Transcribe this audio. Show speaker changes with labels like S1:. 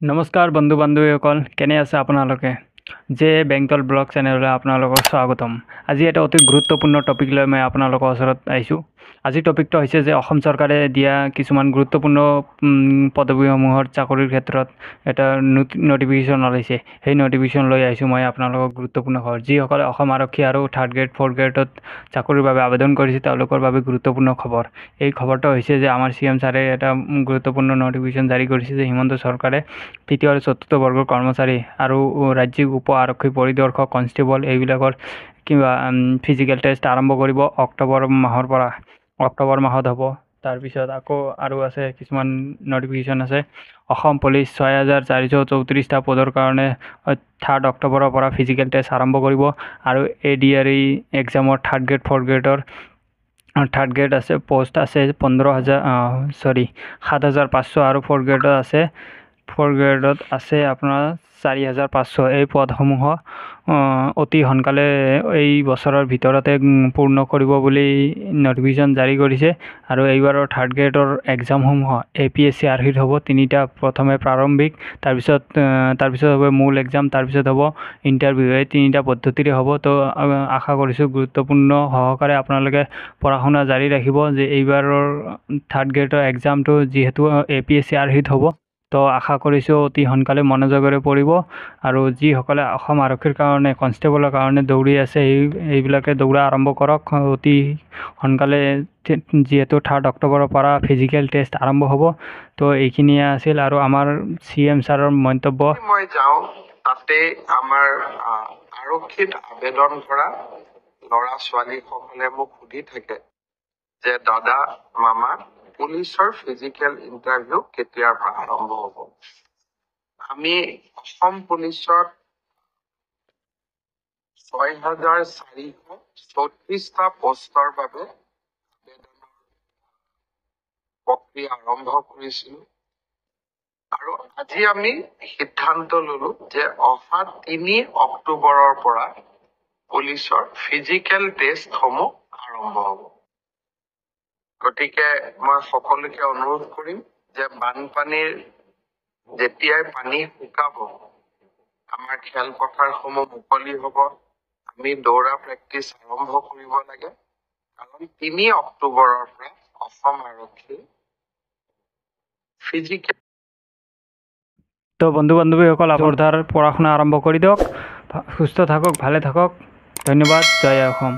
S1: নমস্কাৰ বন্ধু বান্ধৱীসকল, কেনে আছে আপোনালোকে? যে বেংতল ব্লগ চেনেললৈ আপোনালোকক স্বাগতম। আজি এটা অতি গুৰুত্বপূৰ্ণ টপিক লৈ মই আপোনালোকৰ ওচৰত আহিছোঁ। আজিৰ টপিকটো হৈছে যে অসম চৰকাৰে দিয়া কিছুমান গুৰুত্বপূৰ্ণ পদবীসমূহৰ চাকৰিৰ ক্ষেত্ৰত এটা নটিফিকেশ্যন ওলাইছে। সেই নটিফিকেশ্যন লৈ আহিছোঁ মই আপোনালোকক গুৰুত্বপূৰ্ণ খবৰ। যিসকলে অসম আৰক্ষী আৰু 3rd গ্ৰেড 4th গ্ৰেডত চাকৰিৰ বাবে আবেদন কৰিছে তেওঁলোকৰ বাবে গুৰুত্বপূৰ্ণ খবৰ। এই খবৰটো হৈছে যে আমাৰ CM ছাৰে এটা গুৰুত্বপূৰ্ণ নটিফিকেশ্যন জাৰি কৰিছে যে হিমন্ত চৰকাৰে 3য় আৰু 4ৰ্থ বৰ্গৰ কৰ্মচাৰী আৰু ৰাজ্যিক উপ আৰক্ষী পৰিদৰ্শক কনষ্টেবল এইবিলাকৰ কিবা ফিজিকেল টেষ্ট আৰম্ভ কৰিব অক্টোবৰ মাহত হ'ব। তাৰপিছত আকৌ আৰু আছে কিছুমান নটিফিকেশ্যন আছে। অসম পুলিচ 6434টা পদৰ কাৰণে 3rd অক্টোবৰৰ পৰা ফিজিকেল টেষ্ট আৰম্ভ কৰিব আৰু ADRE এক্সামৰ 3rd grade 4th গ্ৰেডৰ 3rd grade আছে পোষ্ট আছে 7,500 আৰু 4th গ্ৰেডত আছে 4th গ্ৰেডত আছে আপোনাৰ 4,500। এই পদসমূহ অতি সোনকালে এই বছৰৰ ভিতৰতে পূৰ্ণ কৰিব বুলি নটিফিকেশ্যন জাৰি কৰিছে। আৰু এইবাৰৰ 3rd গ্ৰেডৰ এক্সামসমূহ APSC আৰ্হিত হ'ব। 3টা প্ৰথমে প্ৰাৰম্ভিক, তাৰপিছত হ'ব মূল এক্সাম, তাৰপিছত হ'ব ইণ্টাৰভিউ। এই 3টা পদ্ধতিৰে হ'ব। তো আশা কৰিছোঁ গুৰুত্বপূৰ্ণ সহকাৰে আপোনালোকে পঢ়া শুনা জাৰি ৰাখিব যে এইবাৰৰ 3rd গ্ৰেডৰ এক্সামটো যিহেতু APSC আৰ্হিত হ'ব, তো আশা কৰিছোঁ অতি সোনকালে মনোযোগেৰে পঢ়িব। আৰু যিসকলে অসম আৰক্ষীৰ কাৰণে কনষ্টেবলৰ কাৰণে দৌৰি আছে এইবিলাকে দৌৰা আৰম্ভ কৰক অতি সোনকালে, যিহেতু 3rd অক্টোবৰৰ পৰা ফিজিকেল টেষ্ট আৰম্ভ হ'ব। তো এইখিনিয়ে আছিল আৰু আমাৰ CM ছাৰৰ মন্তব্য।
S2: মই যাওঁ তাতে আমাৰ আৰক্ষীত আবেদন কৰা ল'ৰা ছোৱালীসকলে মোক সুধি থাকে যে দাদা মামা পুলিচৰ ফিজিকেল ইণ্টাৰভিউ কেতিয়াৰ পৰা আৰম্ভ হ'ব। আমি অসম পুলিচত 6,434টা পোষ্টৰ বাবে আবেদনৰ প্ৰক্ৰিয়া আৰম্ভ কৰিছিলো আৰু আজি আমি সিদ্ধান্ত ললো যে অহা 3 অক্টোবৰৰ পৰা পুলিচৰ ফিজিকেল টেষ্টসমূহ আৰম্ভ হ'ব। গতিকে মই সকলোকে অনুৰোধ কৰিম যে বানপানীৰ যেতিয়াই পানী শুকাব আমাৰ খেলপথাৰসমূহ মুকলি হ'ব, আমি দৌৰা প্ৰেক্টিচ আৰম্ভ কৰিব লাগে। কাৰণ 3 অক্টোবৰৰ পৰা অসম আৰক্ষী ফিজিকেল।
S1: তো বন্ধু বান্ধৱীসকল আপোনাৰ পঢ়া শুনা আৰম্ভ কৰি দিয়ক। সুস্থ থাকক, ভালে থাকক। ধন্যবাদ। জয় অসম।